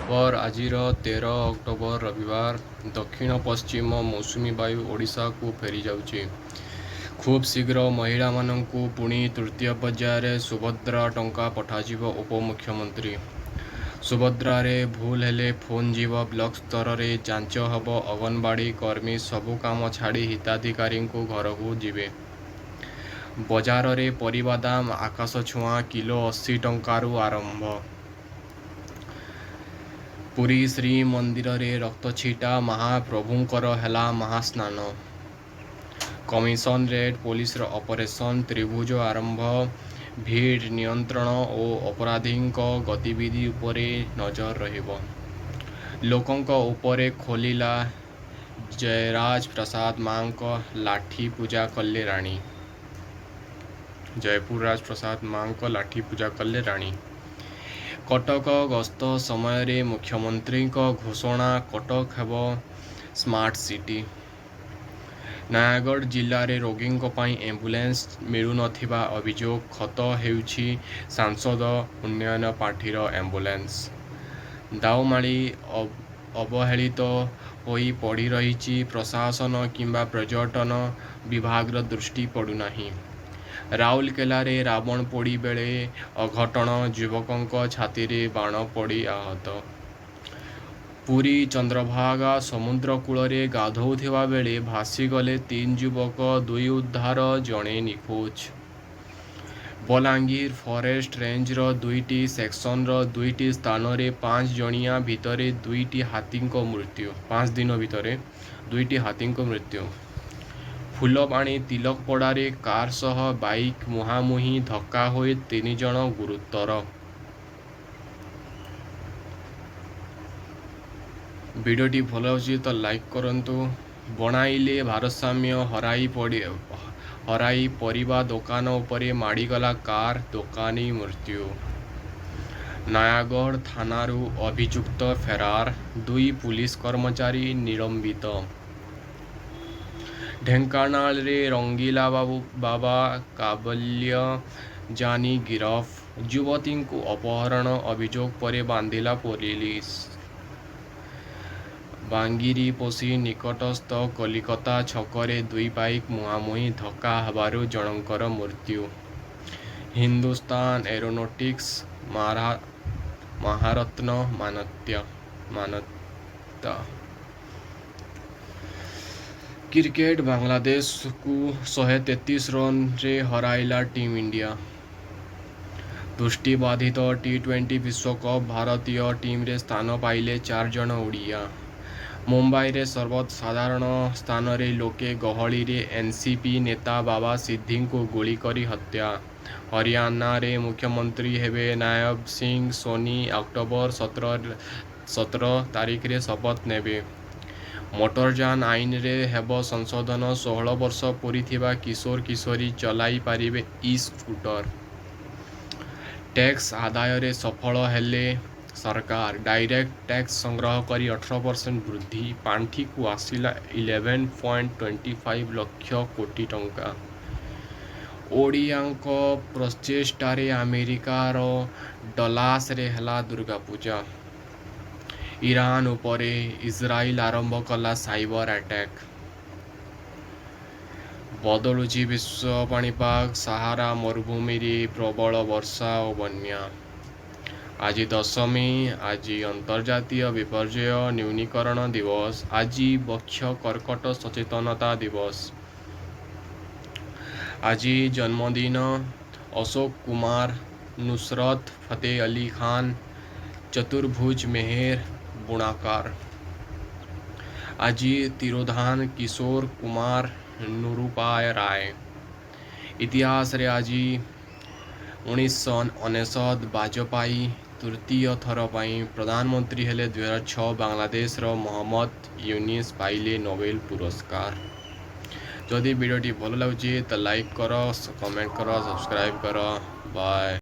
ଖବର ଆଜିର 13 ଅକ୍ଟୋବର ରବିବାର। ଦକ୍ଷିଣ ପଶ୍ଚିମ ମୌସୁମୀ ବାୟୁ ଓଡ଼ିଶାକୁ ଫେରିଯାଉଛି। ଖୁବ୍ ଶୀଘ୍ର ମହିଳାମାନଙ୍କୁ ପୁଣି ତୃତୀୟ ପର୍ଯ୍ୟାୟରେ ସୁଭଦ୍ରା ଟଙ୍କା ପଠାଯିବ ଉପମୁଖ୍ୟମନ୍ତ୍ରୀ। ସୁଭଦ୍ରାରେ ଭୁଲ ହେଲେ ଫୋନ୍ ଯିବ ବ୍ଲକ ସ୍ତରରେ ଯାଞ୍ଚ ହେବ। ଅଙ୍ଗନବାଡ଼ି କର୍ମୀ ସବୁ କାମ ଛାଡ଼ି ହିତାଧିକାରୀଙ୍କୁ ଘରକୁ ଯିବେ। ବଜାରରେ ପରିବା ଦାମ ଆକାଶଛୁଆଁ, କିଲୋ 80 ଟଙ୍କାରୁ ଆରମ୍ଭ। ପୁରୀ ଶ୍ରୀମନ୍ଦିରରେ ରକ୍ତଛିଟା, ମହାପ୍ରଭୁଙ୍କର ହେଲା ମହାସ୍ନାନ। କମିଶନରେଟ୍ ପୋଲିସର ଅପରେସନ୍ ତ୍ରିଭୁଜ ଆରମ୍ଭ। ଭିଡ଼ ନିୟନ୍ତ୍ରଣ ଓ ଅପରାଧୀଙ୍କ ଗତିବିଧି ଉପରେ ନଜର ରହିବ। ଲୋକଙ୍କ ଉପରେ ଖୋଲିଲା ଜୟରାଜ ପ୍ରସାଦ ମାଙ୍କ ଲାଠି ପୂଜା କଲେ ରାଣୀ। ଜୟପୁର ରାଜପ୍ରସାଦ ମାଙ୍କ ଲାଠି ପୂଜା କଲେ ରାଣୀ। କଟକ ଗସ୍ତ ସମୟରେ ମୁଖ୍ୟମନ୍ତ୍ରୀଙ୍କ ଘୋଷଣା, କଟକ ହେବ ସ୍ମାର୍ଟ ସିଟି। ନୟାଗଡ଼ ଜିଲ୍ଲାରେ ରୋଗୀଙ୍କ ପାଇଁ ଆମ୍ବୁଲାନ୍ସ ମିଳୁନଥିବା ଅଭିଯୋଗ। ଖତ ହେଉଛି ସାଂସଦ ଉନ୍ନୟନ ପାଣ୍ଠିର ଆମ୍ବୁଲାନ୍ସ। ଦାଉମାଳି ଅବହେଳିତ ହୋଇ ପଡ଼ି ରହିଛି। ପ୍ରଶାସନ କିମ୍ବା ପର୍ଯ୍ୟଟନ ବିଭାଗର ଦୃଷ୍ଟି ପଡ଼ୁନାହିଁ। ରାଉରକେଲାରେ ରାବଣ ପୋଡ଼ି ବେଳେ ଅଘଟଣ, ଯୁବକଙ୍କ ଛାତିରେ ବାଣ ପଡ଼ି ଆହତ। ପୁରୀ ଚନ୍ଦ୍ରଭାଗା ସମୁଦ୍ର କୂଳରେ ଗାଧୋଉଥିବା ବେଳେ ଭାସିଗଲେ 3 ଯୁବକ, 2 ଉଦ୍ଧାର, ଜଣେ ନିଖୋଜ। ବଲାଙ୍ଗୀର ଫରେଷ୍ଟ ରେଞ୍ଜର 2ଟି ସେକ୍ସନର 2ଟି ସ୍ଥାନରେ 5 ଜଣିଆ ଭିତରେ 2ଟି ହାତୀଙ୍କ ମୃତ୍ୟୁ। 5 ଦିନ ଭିତରେ 2ଟି ହାତୀଙ୍କ ମୃତ୍ୟୁ। ଫୁଲବାଣୀ ତିଲକପଡ଼ାରେ କାର୍ ସହ ବାଇକ୍ ମୁହାଁମୁହିଁ ଧକ୍କା ହୋଇ 3 ଜଣ ଗୁରୁତର। ଭିଡ଼ିଓଟି ଭଲ ଲାଗୁଛି ତ ଲାଇକ୍ କରନ୍ତୁ। ବଣାଇଲେ ଭାରସାମ୍ୟ ହରାଇ ପରିବା ଦୋକାନ ଉପରେ ମାଡ଼ିଗଲା କାର୍, ଦୋକାନୀ ମୃତ୍ୟୁ। ନୟାଗଡ଼ ଥାନାରୁ ଅଭିଯୁକ୍ତ ଫେରାର, 2 ପୁଲିସ କର୍ମଚାରୀ ନିଲମ୍ବିତ। ଢେଙ୍କାନାଳରେ ରଙ୍ଗିଲା ବାବା କାବଲ୍ୟ ଜାନି ଗିରଫ। ଯୁବତୀଙ୍କୁ ଅପହରଣ ଅଭିଯୋଗ ପରେ ବାନ୍ଧିଲା ପୋଲିସ। ବାଙ୍ଗିରିପୋଷି ନିକଟସ୍ଥ କଲିକତା ଛକରେ 2 ବାଇକ୍ ମୁହାଁମୁହିଁ ଧକ୍କା ହେବାରୁ ଜଣଙ୍କର ମୃତ୍ୟୁ। ହିନ୍ଦୁସ୍ତାନ ଏରୋନଟିକ୍ସ ମହାରତ୍ନ ମାନ୍ୟତା। କ୍ରିକେଟ ବାଂଲାଦେଶକୁ 133 ରନରେ ହରାଇଲା ଟିମ୍ ଇଣ୍ଡିଆ। ଦୃଷ୍ଟିବାଧିତ ଟି20 ବିଶ୍ୱକପ୍ ଭାରତୀୟ ଟିମ୍ରେ ସ୍ଥାନ ପାଇଲେ 4 ଜଣ ଓଡ଼ିଆ। ମୁମ୍ବାଇରେ ସର୍ବସାଧାରଣ ସ୍ଥାନରେ ଲୋକେ ଗହଳିରେ ଏନ୍ସିପି ନେତା ବାବା ସିଦ୍ଦିଙ୍କୁ ଗୁଳି କରି ହତ୍ୟା। ହରିୟାଣାରେ ମୁଖ୍ୟମନ୍ତ୍ରୀ ହେବେ ନାୟବ ସିଂ ସୋନି। ଅକ୍ଟୋବର 17 ତାରିଖରେ ଶପଥ ନେବେ। ମୋଟରଯାନ ଆଇନରେ ହେବ ସଂଶୋଧନ। 16 ବର୍ଷ ପୂରିଥିବା କିଶୋର କିଶୋରୀ ଚଲାଇ ପାରିବେ ଇ-ସ୍କୁଟର। ଟ୍ୟାକ୍ସ ଆଦାୟରେ ସଫଳ ହେଲେ ସରକାର। ଡାଇରେକ୍ଟ ଟ୍ୟାକ୍ସ ସଂଗ୍ରହ କରି 18% ବୃଦ୍ଧି। ପାଣ୍ଠିକୁ ଆସିଲା 11.25 ଲକ୍ଷ କୋଟି ଟଙ୍କା। ଓଡ଼ିଆଙ୍କ ପ୍ରଚେଷ୍ଟାରେ ଆମେରିକାର ଡଲାସରେ ହେଲା ଦୁର୍ଗାପୂଜା। ଇରାନ ଉପରେ ଇସ୍ରାଏଲ ଆରମ୍ଭ କଲା ସାଇବର ଆଟାକ୍। ବଦଳୁଛି ବିଶ୍ୱ ପାଣିପାଗ। ସାହାରା ମରୁଭୂମିରେ ପ୍ରବଳ ବର୍ଷା ଓ ବନ୍ୟା। ଆଜି ଦଶମୀ। ଆଜି ଅନ୍ତର୍ଜାତୀୟ ବିପର୍ଯ୍ୟୟ ନ୍ୟୁନୀକରଣ ଦିବସ। ଆଜି ବକ୍ଷ କର୍କଟ ସଚେତନତା ଦିବସ। ଆଜି ଜନ୍ମଦିନ ଅଶୋକ କୁମାର, ନୁସରତ ଫତେ ଅଲି ଖାନ, ଚତୁର୍ଭୁଜ ମେହେର ବୁଣାକାର। ଆଜି ତିରୋଧାନ କିଶୋର କୁମାର, ନିରୁପାୟ ରାୟ। ଇତିହାସରେ ଆଜି 1999 ବାଜପେୟୀ ତୃତୀୟ ଥର ପାଇଁ ପ୍ରଧାନମନ୍ତ୍ରୀ ହେଲେ। 2006 ବାଂଲାଦେଶର ମହମ୍ମଦ ୟୁନିସ୍ ପାଇଲେ ନୋବେଲ ପୁରସ୍କାର। ଯଦି ଭିଡ଼ିଓଟି ଭଲ ଲାଗୁଛି ତ ଲାଇକ୍ କର, କମେଣ୍ଟ କର, ସବସ୍କ୍ରାଇବ କର। ବାଏ।